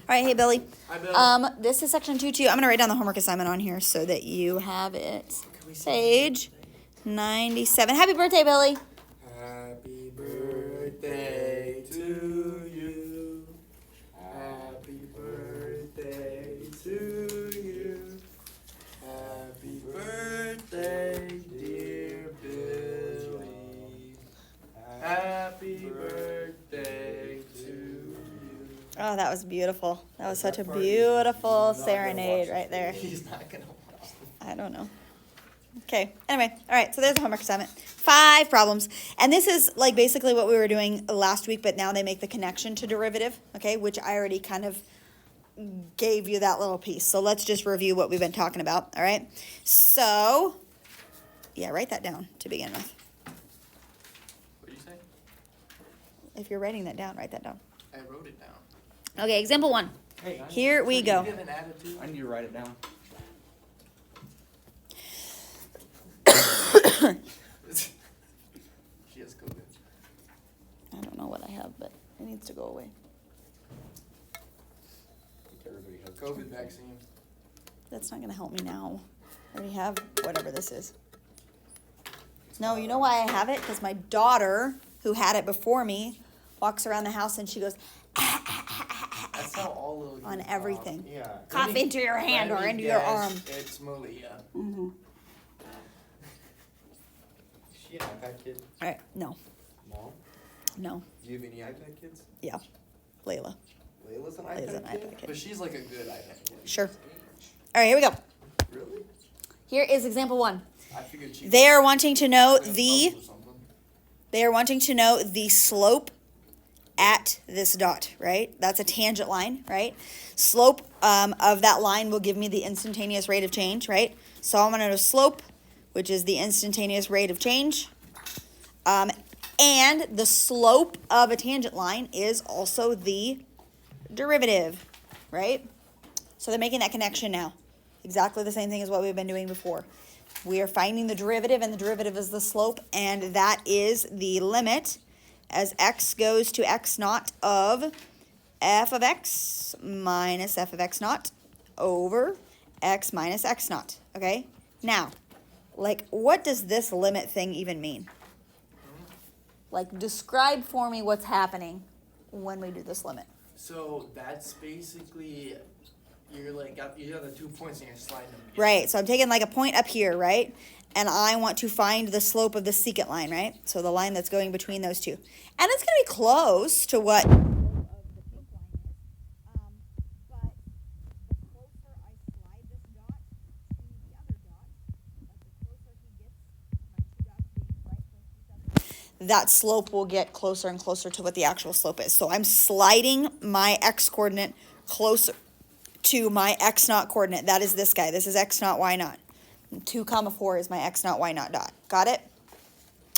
right, hey, Billy. Hi, Bill. This is section 2.2. I'm going to write down the homework assignment on here so that you have it. Page 97. Happy birthday, Billy. Happy birthday to you. Happy birthday to you. Happy birthday, dear Billy. Happy birthday to you. Oh, that was beautiful. That was such a beautiful serenade right there. He's not going to watch this. I don't know. Okay, anyway, all right, so there's the homework assignment. 5 problems. And this is like basically what we were doing last week, but now they make the connection to derivative, okay, which I already kind of gave you that little piece. So let's just review what we've been talking about, all right? So, yeah, write that down to begin with. What did you say? If you're writing that down, write that down. I wrote it down. Okay, example 1. Hey, Here we go. You have an attitude? I need to write it down. She has COVID. I don't know what I have, but it needs to go away. Everybody has COVID vaccine. That's not going to help me now. I already have whatever this is. No, you know why I have it? Because my daughter, who had it before me, walks around the house and she goes That's how all of you on everything. Yeah. Cough into your hand or into your arm. It's Malia. Mm-hmm. Is she an iPad kid? All right, no, Mom? no, Do you have any iPad kids? yeah, Layla. Layla's an Layla's an iPad kid? iPad kid. But she's like a good iPad kid. Sure. All right, here we go. Really? Here is example 1. I figured she They are wanting to know was the or something. slope at this dot, right? That's a tangent line, right? Slope of that line will give me the instantaneous rate of change, right? So I'm going to know slope, which is the instantaneous rate of change. And the slope of a tangent line is also the derivative, right? So they're making that connection now. Exactly the same thing as what we've been doing before. We are finding the derivative, and the derivative is the slope, and that is the limit as x goes to x naught of f of x minus f of x naught over x minus x naught, okay? Now, like, what does this limit thing even mean? Like, describe for me what's happening when we do this limit. So that's basically you're like you have the 2 points and you're sliding them together. Right, so I'm taking like a point up here, right? And I want to find the slope of the secant line, right? So the line that's going between those two. And it's going to be close to what... that slope will get closer and closer to what the actual slope is. So I'm sliding my x coordinate closer to my x naught coordinate. That is this guy. This is x naught, y naught. 2, 4 is my x naught, y naught dot. Got it?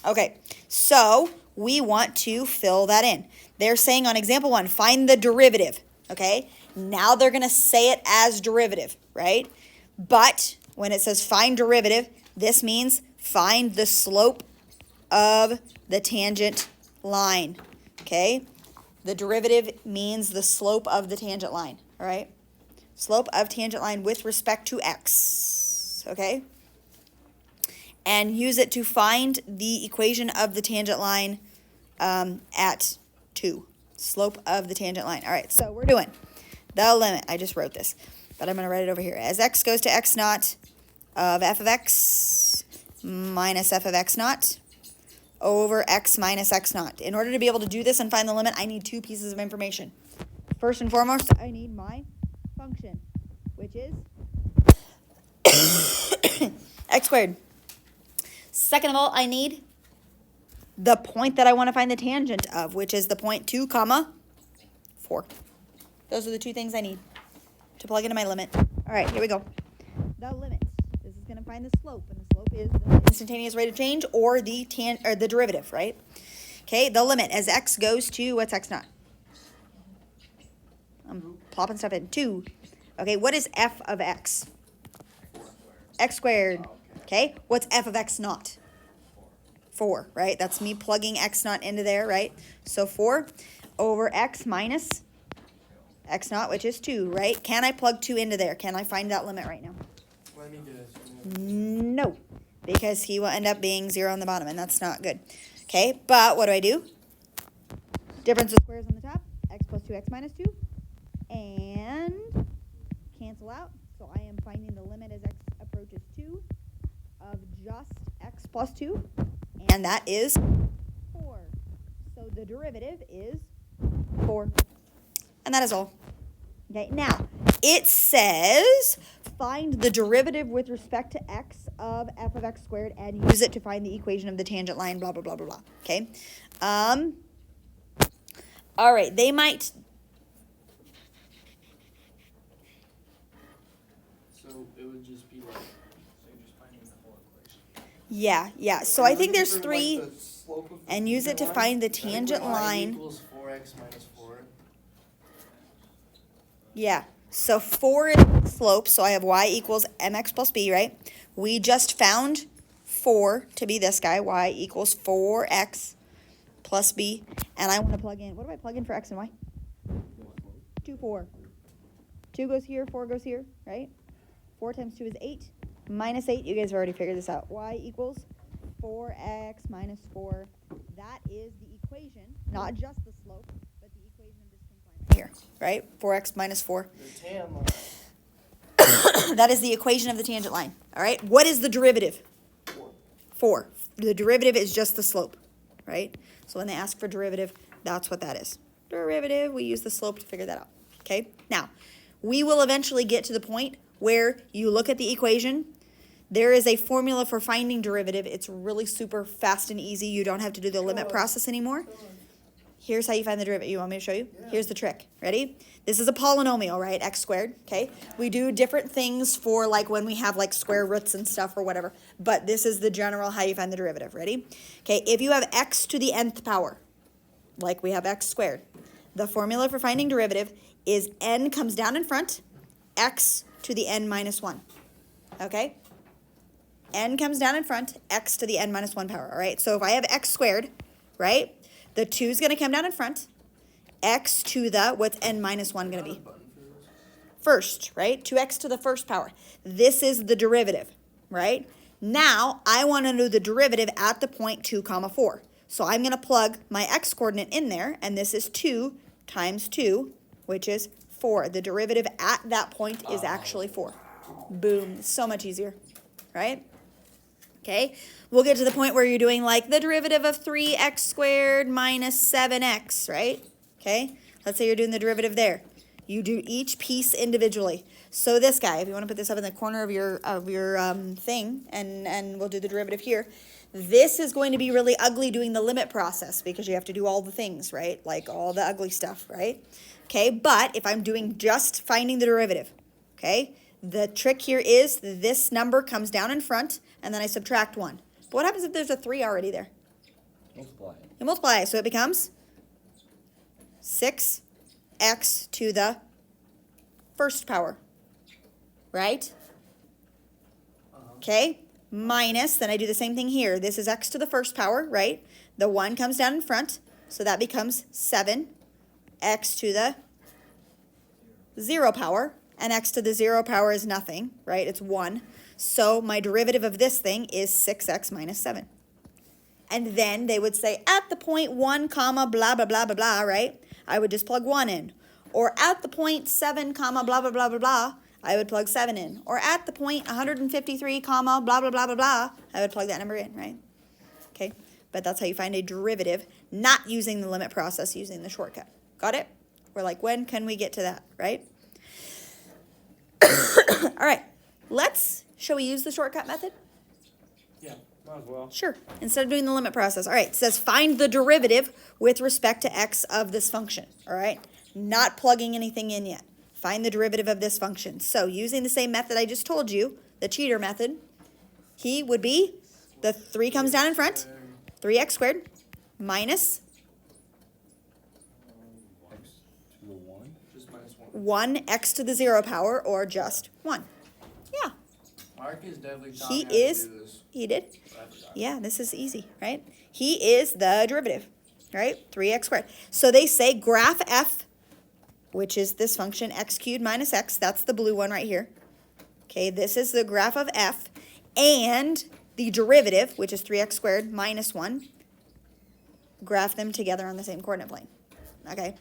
Okay, so we want to fill that in. They're saying on example 1, find the derivative, okay? Now they're going to say it as derivative, right? But when it says find derivative, this means find the slope of the tangent line, okay? The derivative means the slope of the tangent line, all right? Slope of tangent line with respect to x, okay? And use it to find the equation of the tangent line at 2. Slope of the tangent line. All right, so we're doing the limit. I just wrote this, but I'm going to write it over here. As x goes to x naught of f of x minus f of x naught over x minus x naught. In order to be able to do this and find the limit, I need 2 pieces of information. First and foremost, I need my function, which is x squared. Second of all, I need the point that I want to find the tangent of, which is the point 2, 4. Those are the 2 things I need to plug into my limit. All right, here we go. The limit. This is going to find the slope, and the slope is the instantaneous rate of change or the derivative, right? Okay, the limit as x goes to, what's x naught? I'm plopping stuff in. 2. Okay, what is f of x? X squared. Okay, what's f of x naught? 4, right? That's me plugging x naught into there, right? So 4 over x minus x naught, which is 2, right? Can I plug 2 into there? Can I find that limit right now? Let me guess. No, because he will end up being 0 on the bottom, and that's not good. Okay, but what do? Difference of squares on the top, x plus 2, x minus 2, and cancel out. So I am finding the limit as x approaches 2 of just x plus 2, and that is 4. So the derivative is 4. And that is all. Okay, now, it says find the derivative with respect to x of f of x squared and use it to find the equation of the tangent line, blah, blah, blah, blah, blah. Okay? All right, they might... So it would just be like. So you're just finding the whole equation. Yeah. So I think there's For, like, 3, the slope of the and use it to line? find the I think tangent we're- line. Equals 4x minus 4. Yeah. So 4 is the slope, so I have y equals mx plus b, right? We just found 4 to be this guy, y equals 4x plus b, and I want to plug in, what do I plug in for x and y? 2, 4. 2 goes here, 4 goes here, right? 4 times 2 is 8, minus 8, you guys have already figured this out. Y equals 4x minus 4. That is the equation, not just the slope, but the equation of this pink line right here, right? 4x minus 4. The tan line. That is the equation of the tangent line, all right? What is the derivative? 4. The derivative is just the slope, right? So when they ask for derivative, that's what that is. Derivative, we use the slope to figure that out, okay? Now, we will eventually get to the point where you look at the equation. There is a formula for finding derivative. It's really super fast and easy. You don't have to do the limit process anymore. Here's how you find the derivative. You want me to show you? Yeah. Here's the trick. Ready? This is a polynomial, right? X squared, okay? We do different things for like when we have like square roots and stuff or whatever, but this is the general how you find the derivative. Ready? Okay, if you have x to the nth power, like we have x squared, the formula for finding derivative is n comes down in front, x to the n minus 1, okay? N comes down in front, x to the n minus 1 power, all right? So if I have x squared, right? The 2 is going to come down in front. X to the, what's n minus 1 going to be? First, right? 2x to the first power. This is the derivative, right? Now, I want to know the derivative at the point 2 comma 4. So I'm going to plug my x coordinate in there, and this is 2 times 2, which is 4. The derivative at that point is actually 4. Boom. So much easier, right? Okay, we'll get to the point where you're doing like the derivative of 3x squared minus 7x, right? Okay, let's say you're doing the derivative there. You do each piece individually. So this guy, if you want to put this up in the corner of your thing, and we'll do the derivative here. This is going to be really ugly doing the limit process because you have to do all the things, right? Like all the ugly stuff, right? Okay, but if I'm doing just finding the derivative, okay? The trick here is this number comes down in front, and then I subtract 1. But what happens if there's a 3 already there? Multiply it. You multiply it, so it becomes 6x to the first power, right? Okay, minus, then I do the same thing here. This is x to the first power, right? The 1 comes down in front, so that becomes 7x to the 0 power. And x to the 0 power is nothing, right? It's 1. So my derivative of this thing is 6x minus 7. And then they would say at the point 1 comma blah, blah, blah, blah, blah, right? I would just plug 1 in. Or at the point 7 comma blah, blah, blah, blah, blah, I would plug 7 in. Or at the point 153 comma blah, blah, blah, blah, blah, I would plug that number in, right? Okay, but that's how you find a derivative, not using the limit process, using the shortcut. Got it? We're like, when can we get to that, right? All right, shall we use the shortcut method? Yeah, might as well. Sure, instead of doing the limit process. All right, it says find the derivative with respect to x of this function, all right? Not plugging anything in yet. Find the derivative of this function. So using the same method I just told you, the cheater method, he would be, the 3 comes down in front, 3x squared, minus X to the 1. Just minus 1. 1x to the 0 power, or just 1. Yeah, Mark is definitely taught he me how is, to do this. he did. I forgot. Yeah, this is easy, right? He is the derivative, right? 3x squared. So they say graph f which is this function x cubed minus x. That's the blue one right here. Okay, this is the graph of f, and the derivative, which is 3x squared minus 1. Graph them together on the same coordinate plane. Okay.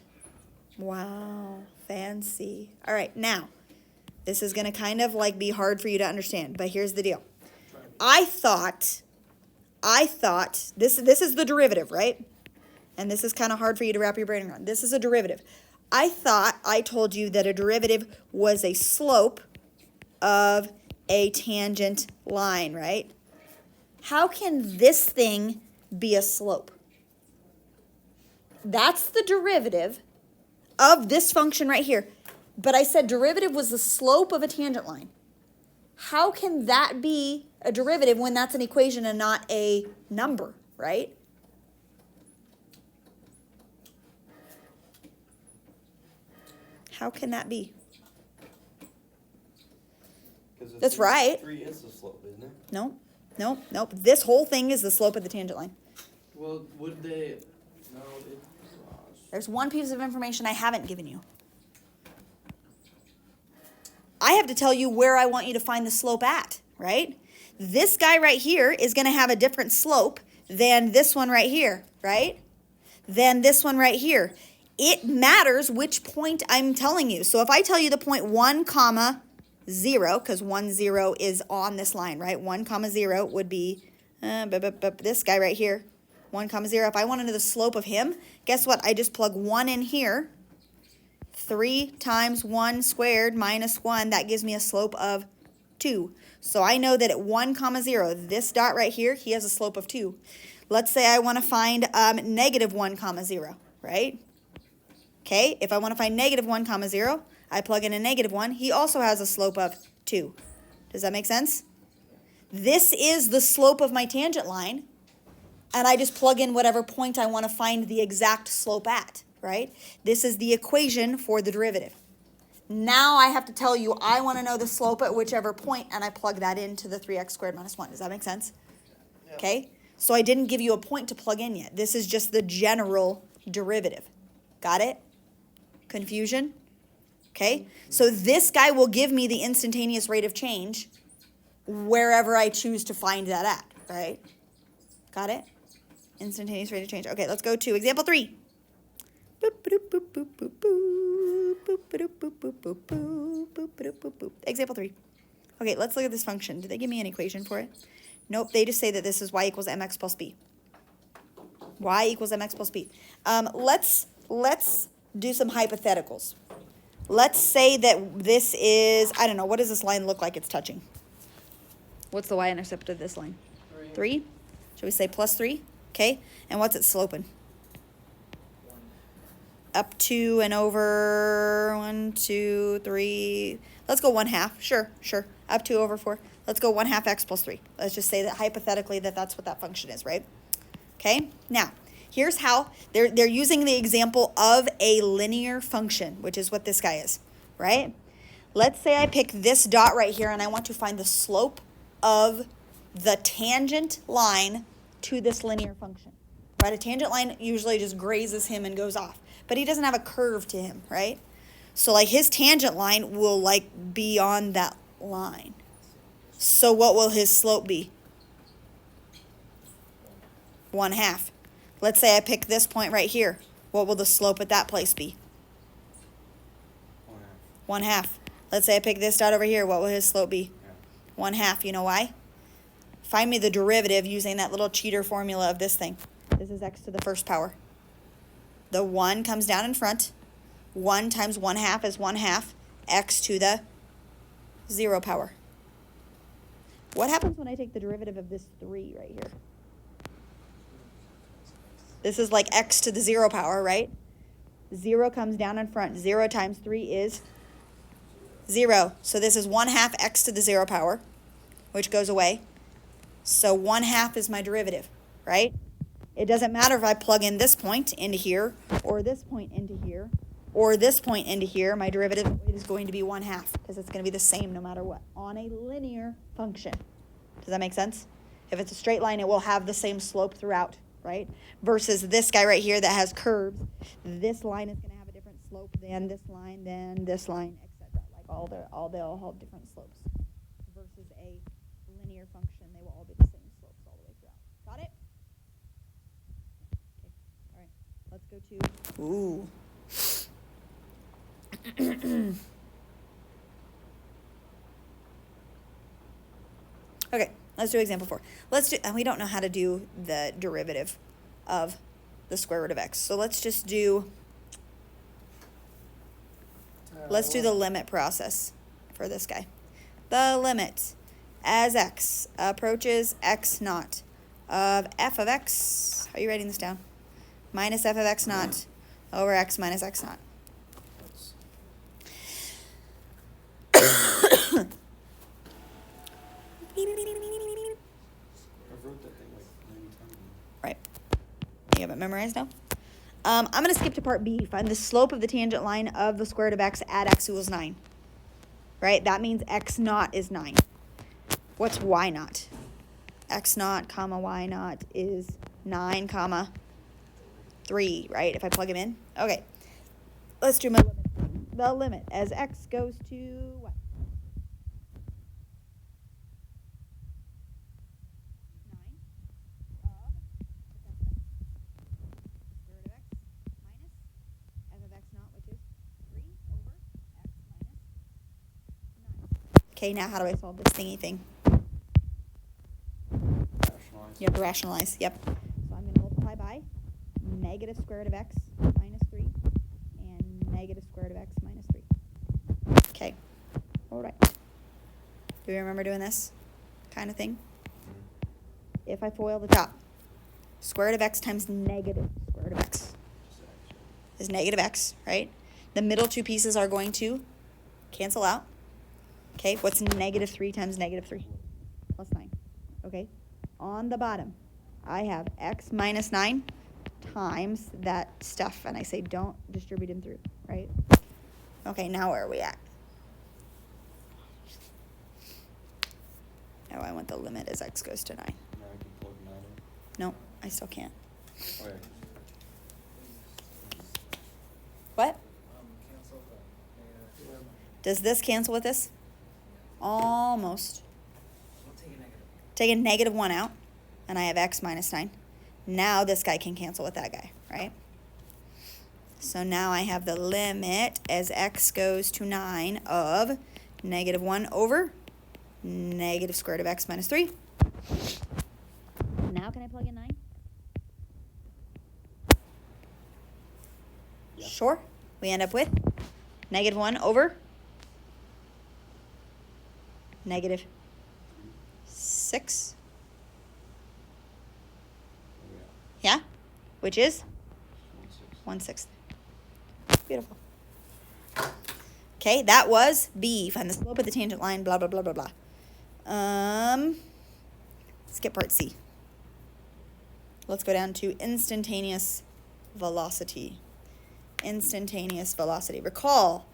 Wow, fancy. All right, now, this is going to kind of like be hard for you to understand, but here's the deal. I thought, this is the derivative, right? And this is kind of hard for you to wrap your brain around. This is a derivative. I thought I told you that a derivative was a slope of a tangent line, right? How can this thing be a slope? That's the derivative of this function right here. But I said derivative was the slope of a tangent line. How can that be a derivative when that's an equation and not a number, right? How can that be? That's right. 3 is the slope, isn't it? Nope. This whole thing is the slope of the tangent line. Well, would they? No, it. There's one piece of information I haven't given you. I have to tell you where I want you to find the slope at, right? This guy right here is going to have a different slope than this one right here, right? Than this one right here. It matters which point I'm telling you. So if I tell you the point 1, comma 0, because 1, 0 is on this line, right? 1, comma 0 would be this guy right here. 1, comma 0. If I want to know the slope of him, guess what? I just plug 1 in here. 3 times 1 squared minus 1, that gives me a slope of 2. So I know that at 1, comma 0, this dot right here, he has a slope of 2. Let's say I want to find negative 1, comma 0, right? Okay, if I want to find negative 1, comma 0, I plug in a negative 1. He also has a slope of 2. Does that make sense? This is the slope of my tangent line, and I just plug in whatever point I want to find the exact slope at, right? This is the equation for the derivative. Now I have to tell you I want to know the slope at whichever point, and I plug that into the 3x squared minus 1. Does that make sense? Yeah. Okay, so I didn't give you a point to plug in yet. This is just the general derivative. Got it? Confusion? Okay, so this guy will give me the instantaneous rate of change wherever I choose to find that at, right? Got it? Instantaneous rate of change. Okay, let's go to example 3. Example 3. Okay, let's look at this function. Did they give me an equation for it? Nope, they just say that this is y equals mx plus b. Y equals mx plus b. Let's do some hypotheticals. Let's say that this is, I don't know, what does this line look like it's touching? What's the y-intercept of this line? 3? Should we say plus 3? Okay, and what's it sloping? Up to and over 1, 2, 3. Let's go 1/2. Sure. Up to over 4. Let's go 1/2 x plus 3. Let's just say that hypothetically that's what that function is, right? Okay, now here's how they're using the example of a linear function, which is what this guy is, right? Let's say I pick this dot right here and I want to find the slope of the tangent line to this linear function, right? A tangent line usually just grazes him and goes off, but he doesn't have a curve to him, right? So like his tangent line will like be on that line. So what will his slope be? 1/2. Let's say I pick this point right here. What will the slope at that place be? 1/2. Let's say I pick this dot over here. What will his slope be? 1/2. You know why? Find me the derivative using that little cheater formula of this thing. This is x to the first power. The 1 comes down in front. 1 times 1/2 is 1/2 x to the 0 power. What happens when I take the derivative of this 3 right here? This is like x to the 0 power, right? 0 comes down in front. 0 times 3 is 0. So this is 1/2 x to the 0 power, which goes away. So 1/2 is my derivative, right? It doesn't matter if I plug in this point into here, or this point into here, or this point into here. My derivative is going to be 1/2 because it's going to be the same no matter what on a linear function. Does that make sense? If it's a straight line, it will have the same slope throughout, right? Versus this guy right here that has curves. This line is going to have a different slope slope, then this line, etc. Like they'll have different slopes. Versus a linear function, they will all be the same slopes all the way throughout. Got it? Okay. All right. Let's go to Okay, let's do example 4. And we don't know how to do the derivative of the square root of x. So let's just do the limit process for this guy. The limit as x approaches x naught of f of x. Are you writing this down? Minus f of x naught over x minus x naught. I've wrote that thing like 90 times. Right. You have it memorized now? I'm going to skip to part B. Find the slope of the tangent line of the square root of x at x equals 9. Right? That means x naught is 9. What's y naught? X naught comma y naught is 9 comma 3, right? If I plug them in. Okay. Let's do my limit. The limit as x goes to what? 9 of square root of x minus f of x naught, which is 3 over x minus 9. Okay, now how do I solve this thingy thing? Rationalize. You have to rationalize. Yep. So I'm going to multiply by negative square root of x minus 3 and negative square root of x minus 3. Okay. All right. Do you remember doing this kind of thing? If I FOIL the top, square root of x times negative square root of x is negative x, right? The middle two pieces are going to cancel out. Okay, what's negative 3 times negative 3? Plus 9. Okay, on the bottom, I have x minus 9 times that stuff, and I say don't distribute them through, right? Okay, now where are we at? Oh, I want the limit as x goes to 9. Now I can plug 9 in. No, I still can't. Okay. What? Cancel the negative. Does this cancel with this? Almost. We'll take a negative. Take a negative 1 out, and I have x minus 9. Now this guy can cancel with that guy, right? So now I have the limit as x goes to 9 of negative 1 over negative square root of x minus 3. Now can I plug in 9? Yeah. Sure. We end up with negative 1 over negative 6. Oh, Yeah? Which is 1/6. 1/6. Beautiful. Okay, that was B. Find the slope of the tangent line, blah, blah, blah, blah, blah. Skip part C. Let's go down to instantaneous velocity. Instantaneous velocity. Recall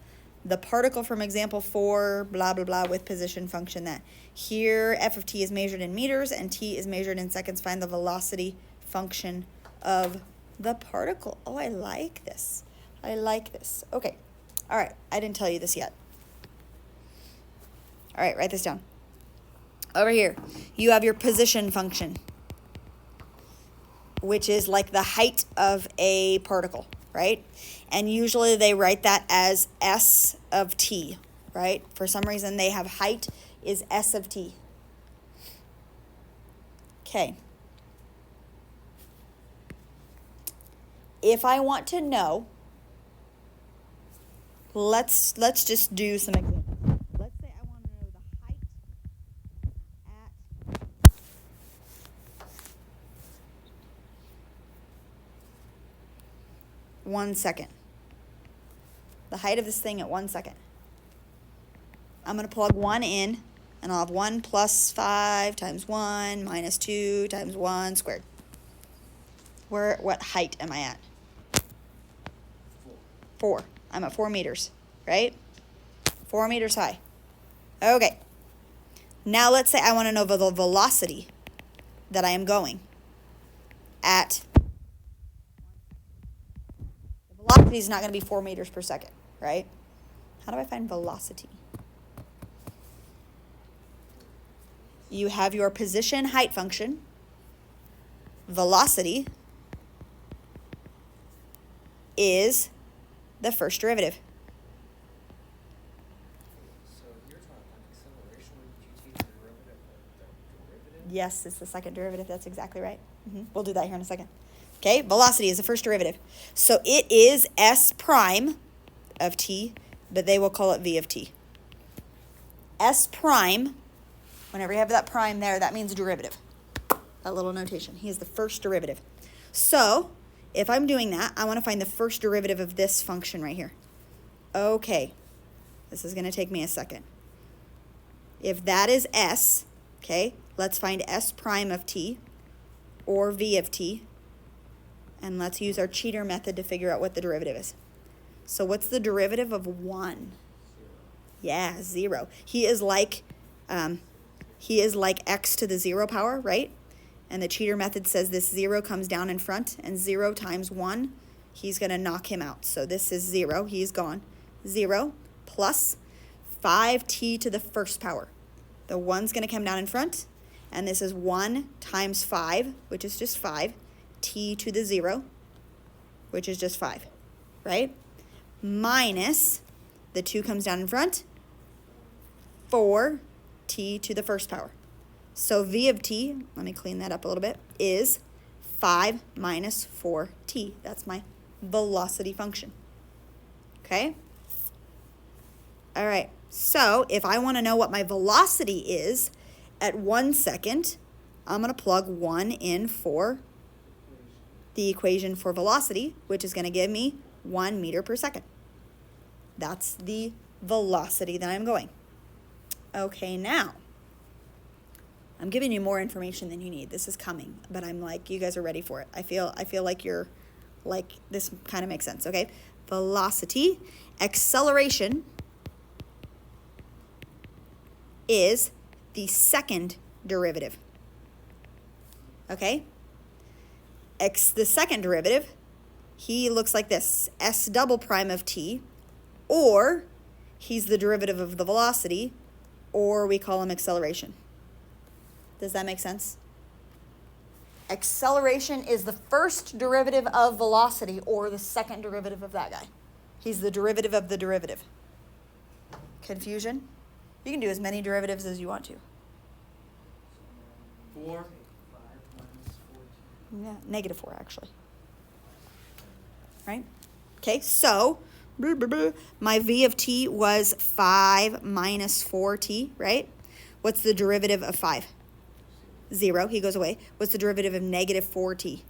the particle from example 4, blah, blah, blah, with position function that. Here, f of t is measured in meters and t is measured in seconds. Find the velocity function of the particle. Oh, I like this. I like this. Okay. All right. I didn't tell you this yet. All right. Write this down. Over here, you have your position function, which is like the height of a particle, right? And usually they write that as s of t, right? For some reason, they have height is s of t. Okay. If I want to know, let's just do some examples. Let's say I want to know the height at 1 second. The height of this thing at 1 second. I'm going to plug 1 in, and I'll have 1 plus 5 times 1 minus 2 times 1 squared. What height am I at? 4. I'm at 4 meters, right? 4 meters high. Okay. Now let's say I want to know the velocity that I am going at. The velocity velocity is not going to be 4 meters per second, right? How do I find velocity? You have your position height function, velocity is the first derivative. So you're trying to find acceleration, would you take the derivative of the derivative? Yes, it's the second derivative. That's exactly right. We'll do that here in a second. Okay, velocity is the first derivative. So it is s prime of t, but they will call it v of t. S prime, whenever you have that prime there, that means derivative. That little notation. He is the first derivative. So if I'm doing that, I want to find the first derivative of this function right here. Okay, this is going to take me a second. If that is s, okay, let's find s prime of t, or v of t, and let's use our cheater method to figure out what the derivative is. So what's the derivative of 1? Yeah, 0. He is like x to the 0 power, right? And the cheater method says this 0 comes down in front, and 0 times 1, he's going to knock him out. So this is 0. He's gone. 0 plus 5t to the first power. The 1's going to come down in front, and this is 1 times 5, which is just 5, t to the 0, which is just 5, right? Minus, the 2 comes down in front, 4t to the first power. So v of t, let me clean that up a little bit, is 5 minus 4t. That's my velocity function. Okay? All right, so if I want to know what my velocity is at 1 second, I'm going to plug 1 in for the equation for velocity, which is going to give me 1 meter per second. That's the velocity that I'm going. Okay, now, I'm giving you more information than you need. This is coming, but I'm like, you guys are ready for it. I feel like you're, like, this kind of makes sense, okay? Velocity, acceleration is the second derivative, okay? The second derivative, he looks like this, s double prime of t, or he's the derivative of the velocity, or we call him acceleration. Does that make sense? Acceleration is the first derivative of velocity, or the second derivative of that guy. He's the derivative of the derivative. Confusion? You can do as many derivatives as you want to. 4. 5 minus 14. Yeah, negative 4 actually. Right? Okay, so my v of t was 5 minus 4t, right? What's the derivative of 5? 0, he goes away. What's the derivative of negative 4t?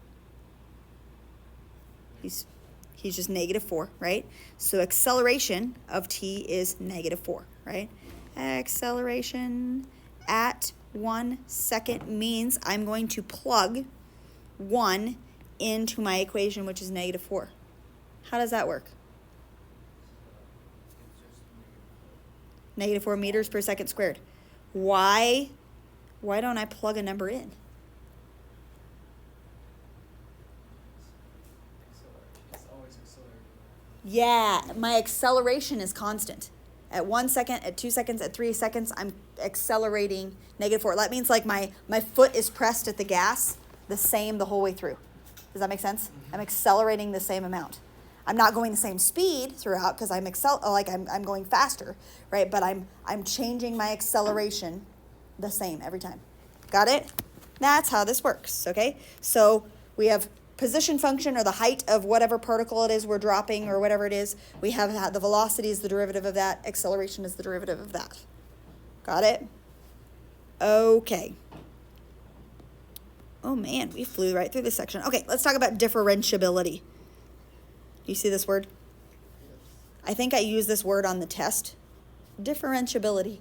He's just negative 4, right? So acceleration of t is negative 4, right? Acceleration at 1 second means I'm going to plug 1 into my equation, which is negative 4. How does that work? It's just Negative 4 meters per second squared. Why don't I plug a number in? acceleration. It's always accelerating. Yeah, my acceleration is constant. At 1 second, at 2 seconds, at 3 seconds, I'm accelerating negative 4. That means like my foot is pressed at the gas the same the whole way through. Does that make sense? I'm accelerating the same amount. I'm not going the same speed throughout because I'm going faster, right? But I'm changing my acceleration the same every time. Got it? That's how this works, okay? So we have position function, or the height of whatever particle it is we're dropping, or whatever it is. We have the velocity is the derivative of that. Acceleration is the derivative of that. Got it? Okay. Oh man, we flew right through this section. Okay, let's talk about differentiability. Do you see this word? I think I used this word on the test. Differentiability.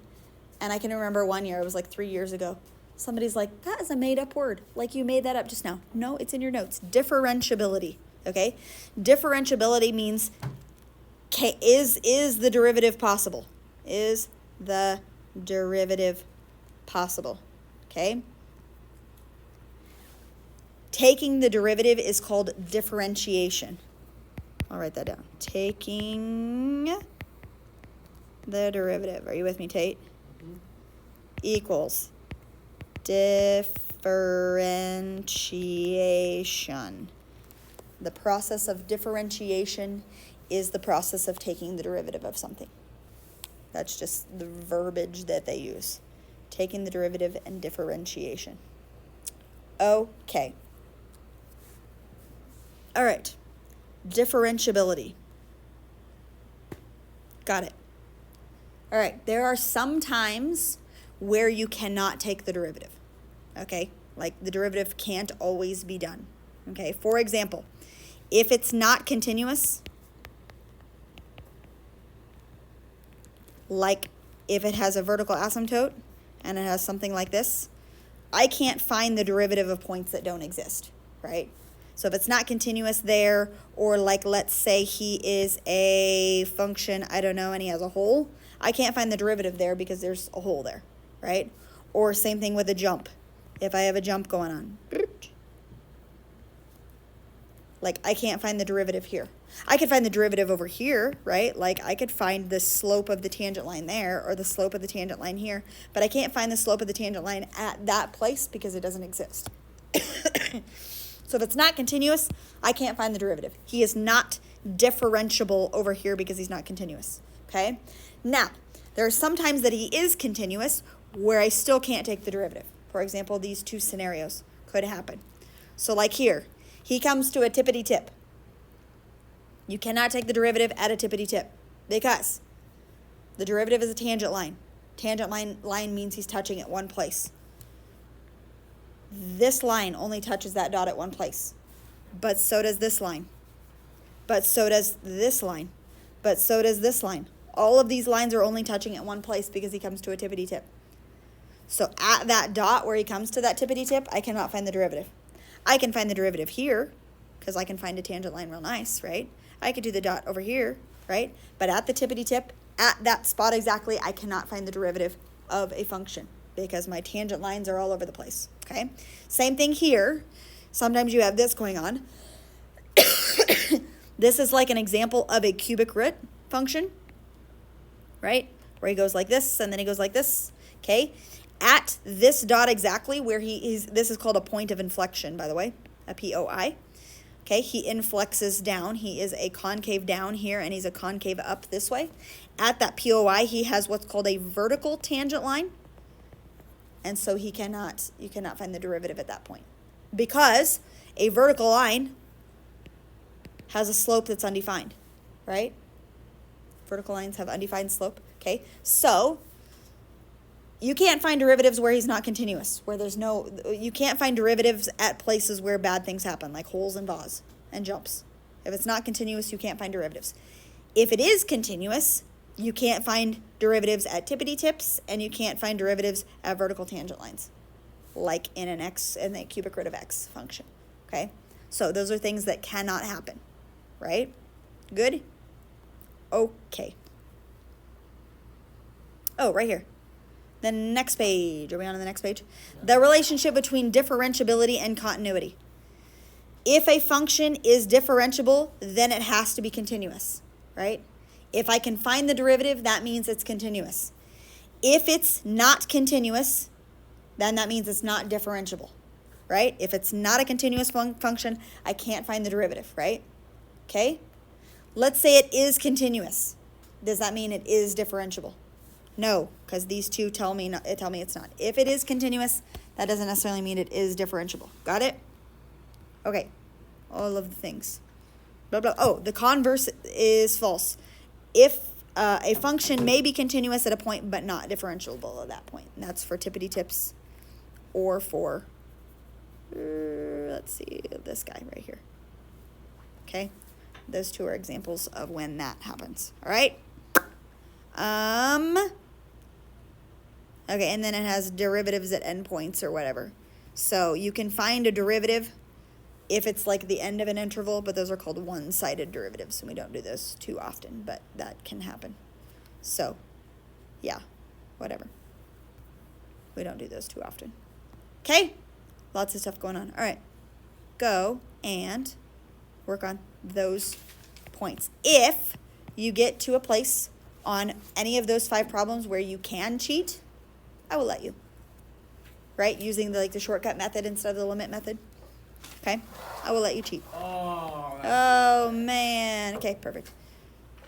And I can remember one year, it was like 3 years ago. Somebody's like, that is a made up word. Like you made that up just now. No, it's in your notes. Differentiability. Okay? Differentiability means is the derivative possible? Is the derivative possible? Okay? Taking the derivative is called differentiation. I'll write that down. Taking the derivative. Are you with me, Tate? Mhm. Equals differentiation. The process of differentiation is the process of taking the derivative of something. That's just the verbiage that they use. Taking the derivative and differentiation. Okay. All right. Differentiability. Got it. All right. There are some times where you cannot take the derivative. Okay? Like the derivative can't always be done. Okay? For example, if it's not continuous, like if it has a vertical asymptote and it has something like this, I can't find the derivative of points that don't exist, right? So if it's not continuous there, or like let's say he is a function, I don't know, and he has a hole, I can't find the derivative there because there's a hole there, right? Or same thing with a jump. If I have a jump going on, like I can't find the derivative here. I could find the derivative over here, right? Like I could find the slope of the tangent line there or the slope of the tangent line here, but I can't find the slope of the tangent line at that place because it doesn't exist. So if it's not continuous, I can't find the derivative. He is not differentiable over here because he's not continuous, okay? Now, there are some times that he is continuous where I still can't take the derivative. For example, these two scenarios could happen. So like here, he comes to a tippity tip. You cannot take the derivative at a tippity tip because the derivative is a tangent line. Tangent line means he's touching at one place. This line only touches that dot at one place. But so does this line. But so does this line. But so does this line. All of these lines are only touching at one place because he comes to a tippity tip. So at that dot where he comes to that tippity tip, I cannot find the derivative. I can find the derivative here because I can find a tangent line real nice, right? I could do the dot over here, right? But at the tippity tip, at that spot exactly, I cannot find the derivative of a function because my tangent lines are all over the place, okay? Same thing here. Sometimes you have this going on. This is like an example of a cubic root function, right? Where he goes like this and then he goes like this, okay? At this dot exactly where he is, this is called a point of inflection, by the way, a POI. Okay, he inflexes down. He is a concave down here, and he's a concave up this way. At that POI, he has what's called a vertical tangent line. And so you cannot find the derivative at that point. Because a vertical line has a slope that's undefined, right? Vertical lines have undefined slope, okay? So you can't find derivatives where he's not continuous, where there's no, you can't find derivatives at places where bad things happen, like holes and vase and jumps. If it's not continuous, you can't find derivatives. If it is continuous, you can't find derivatives at tippity tips, and you can't find derivatives at vertical tangent lines, like in an x, in the cubic root of x function, okay? So those are things that cannot happen, right? Good? Okay. Oh, right here. The next page. Are we on the next page? The relationship between differentiability and continuity. If a function is differentiable, then it has to be continuous, right? If I can find the derivative, that means it's continuous. If it's not continuous, then that means it's not differentiable, right? If it's not a continuous function, I can't find the derivative, right? Okay? Let's say it is continuous. Does that mean it is differentiable? No, because these two tell me it's not. If it is continuous, that doesn't necessarily mean it is differentiable. Got it? Okay. All of the things. Blah, blah. Oh, the converse is false. If a function may be continuous at a point, but not differentiable at that point. And that's for tippity tips or for, let's see, this guy right here. Okay? Those two are examples of when that happens. All right? Okay, and then it has derivatives at endpoints or whatever. So you can find a derivative if it's like the end of an interval, but those are called one-sided derivatives, and we don't do those too often, but that can happen. So, yeah, whatever. We don't do those too often. Okay? Lots of stuff going on. All right. Go and work on those points. If you get to a place on any of those 5 problems where you can cheat, I will let you. Right? Using the shortcut method instead of the limit method. Okay? I will let you cheat. Oh. Oh, man. Okay, perfect.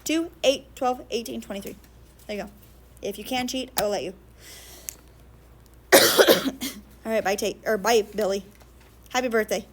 2, 8, 12, 18, 23. There you go. If you can cheat, I will let you. All right, bye, Tate. Or bye, Billy. Happy birthday.